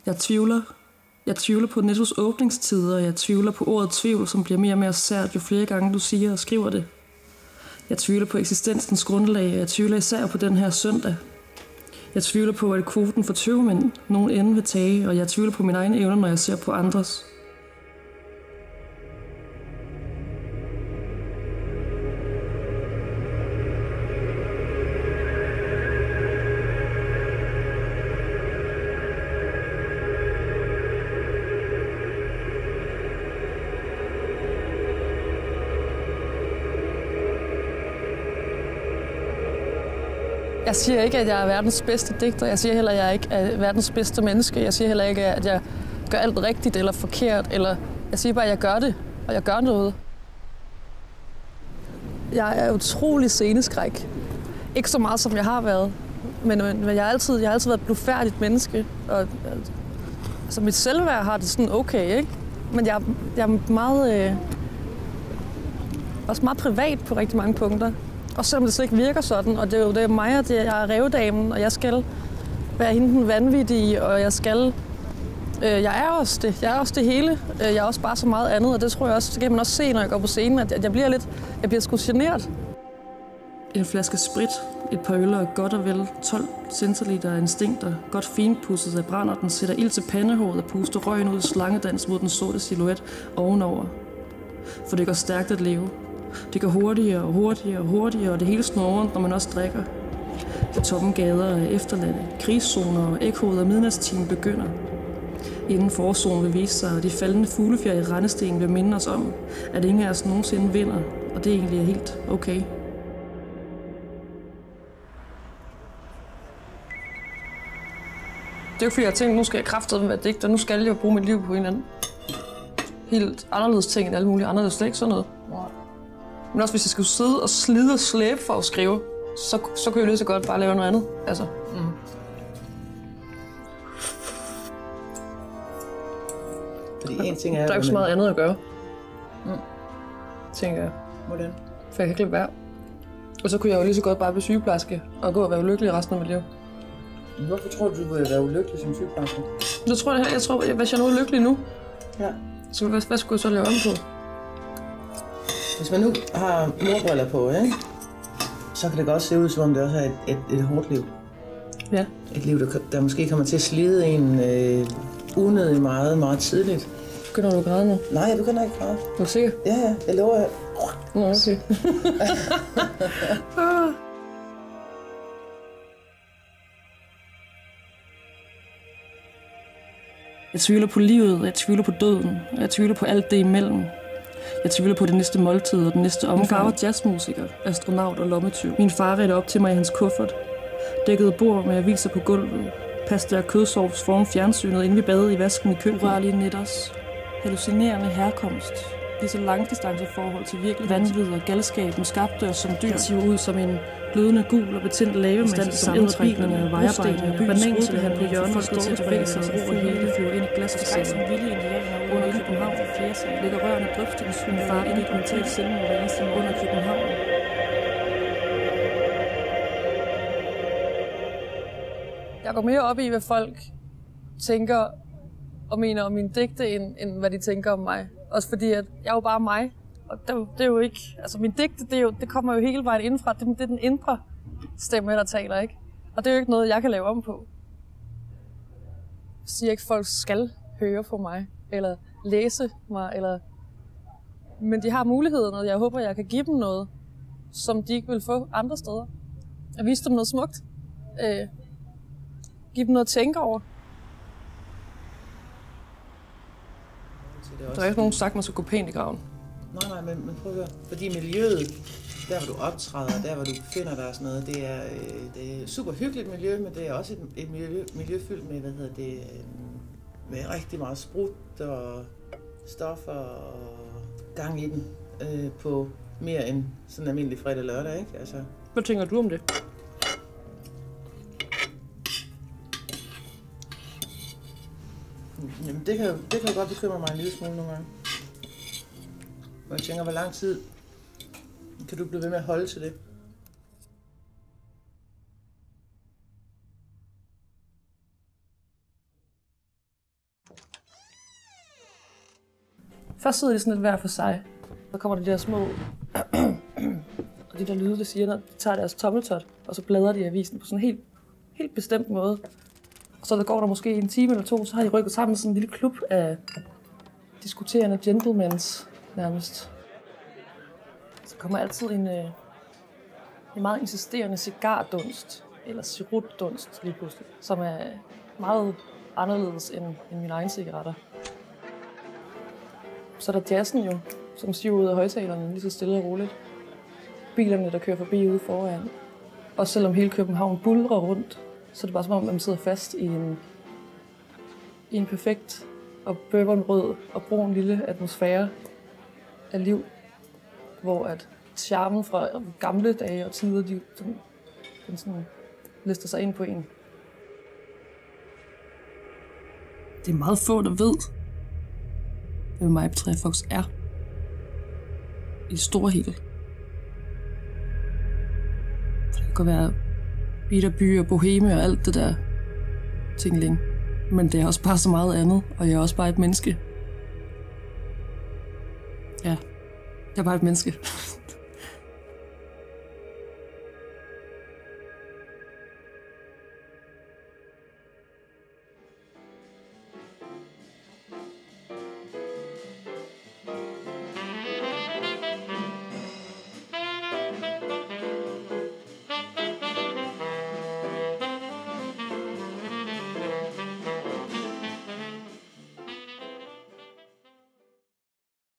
Jeg tvivler. Jeg tvivler på Nettos åbningstider, og jeg tvivler på ordet tvivl, som bliver mere og mere sært, jo flere gange du siger og skriver det. Jeg tvivler på eksistensens grundlag, og jeg tvivler især på den her søndag. Jeg tvivler på, at kvoten for 20 mænd nogen ende vil tage, og jeg tvivler på mine egne evner, når jeg ser på andres. Jeg siger ikke, at jeg er verdens bedste digter. Jeg siger heller, at jeg ikke er verdens bedste menneske. Jeg siger heller ikke, at jeg gør alt rigtigt eller forkert. Jeg siger bare, at jeg gør det, og jeg gør noget. Jeg er utrolig sceneskræk. Ikke så meget, som jeg har været. Men jeg har altid været et blufærdigt menneske. Og, altså, mit selvværd har det sådan okay, ikke? Men jeg er meget, også meget privat på rigtig mange punkter. Og selvom det slet ikke virker sådan, og det er mig, og jeg er rævedamen, og jeg skal være hende den vanvittige, og jeg er også det. Jeg er også det hele. Jeg er også bare så meget andet, og det tror jeg også, det kan man også se, når jeg går på scenen, at jeg bliver sgu genert. En flaske sprit, et par øl og godt og vel 12 centiliter af instinkter, godt finpudset af brænder, den sætter ild til pandehåret og puster røgen ud i slangedans mod den sorte silhuet ovenover. For det går stærkt at leve. Det går hurtigere og hurtigere og hurtigere, og det hele snor når man også drikker. De tomme gader er efterladte, krigszoner og ekkoet af midnatstimen begynder. Inden forzonen vil vise sig, og de faldende fuglefjer i rendestenen vil minde os om, at ingen af os nogensinde vinder, og det egentlig er helt okay. Det er jo fordi, jeg tænkte, nu skal jeg kraftedeme være digter, nu skal jeg jo bruge mit liv på en eller anden helt anderledes ting end alle mulige andre. Det er slet ikke sådan noget. Men også hvis jeg skulle sidde og slide og slæbe for at skrive, så kunne jeg lige så godt bare lave noget andet. Altså. Fordi en ting er... Der er jo ikke så meget andet at gøre. Tænker jeg. Hvordan? For jeg kan ikke lade være. Og så kunne jeg jo lige så godt bare blive sygeplejerske og gå og være ulykkelig resten af mit liv. Hvorfor tror du ville være ulykkelig som sygeplejerske? Jeg tror, hvis jeg nu er lykkelig nu, ja. Så hvad skulle jeg så lave om på? Hvis man nu har morbriller på, ikke? Så kan det godt se ud, som om det også er et hårdt liv. Ja. Et liv, der måske kommer til at slide en unødigt meget, meget tidligt. Begynder du at græde nu? Nej, du kan ikke græde. Er du sikker? Ja, jeg lover jer. Nå, okay. Jeg tvivler på livet, jeg tvivler på døden, og jeg tvivler på alt det imellem. Jeg tvivler på det næste måltid og den næste omgang. Min far var jazzmusiker, astronaut og lommetyv. Min far redte op til mig i hans kuffert. Dækkede bord med aviser på gulvet. Pasta og kødsovs foran fjernsynet, inden vi badede i vasken i køkkenet. Urørlige netters. Hallucinerende herkomst. Disse langdistanceforhold til virkelig vanvid og galskaben skabte os som dyr. Jeg siver ud som en glødende gul og betændt lavemasse, som æder bilerne og vejarbejder. Banan til han på hjørnet og står til vækst og ro og hele flyver ind i glasfacaden. Som vilde indianer under København for 4 sal. Lægger rørende drøftings min far ind i et mentalt selvmord hver eneste under København. Jeg går mere op i, hvad folk tænker og mener om mine digte, end hvad de tænker om mig. Også fordi, at jeg er jo bare mig. Og det er jo ikke... Altså, mine digte, det kommer jo hele vejen indfra. Det er den indre stemme, der taler, ikke? Og det er jo ikke noget, jeg kan lave om på. Jeg siger ikke, at folk skal høre på mig, eller læse mig, eller... Men de har muligheden, og jeg håber, jeg kan give dem noget, som de ikke vil få andre steder. At vise dem noget smukt. Give dem noget at tænke over. Der er ikke nogen sagt, man skal gå pænt i graven. Nej, men prøv at høre. Fordi miljøet, der hvor du optræder, der hvor du befinder dig og sådan noget, det er et super hyggeligt miljø, men det er også et miljø fyldt med, med rigtig meget sprut og stoffer og gang i den på mere end sådan en almindelig fredag og lørdag, ikke? Altså. Hvad tænker du om det? Jamen, det kan godt bekymre mig en lille smule nogle gange. Og jeg tænker, hvor lang tid kan du blive ved med at holde til det? Først sidder de sådan lidt hver for sig. Så kommer de der små... og de der lyde, der siger, når de tager deres tommeltot, og så bladrer de i avisen på sådan en helt bestemt måde. Og så går der måske en time eller to, så har de rykket sammen sådan en lille klub af diskuterende gentlemans nærmest. Så kommer altid en meget insisterende cigardunst, eller cerutdunst lige pludselig, som er meget anderledes end mine egne cigaretter. Så er der jazzen jo, som siver ud af højtalerne lige så stille og roligt. Bilerne, der kører forbi ude foran. Og selvom hele København buldrer rundt, så er det bare som om, man sidder fast i en perfekt og bøvernrød og brun lille atmosfære af liv, hvor at charmen fra gamle dage og tider, den sådan lister sig ind på en. Det er meget få, der ved, hvem Maj Tre Fox er. I det store hele. Det kan være bitterby og boheme og alt det der tingling. Men det er også bare så meget andet, og jeg er også bare et menneske. Ja, jeg er bare et menneske.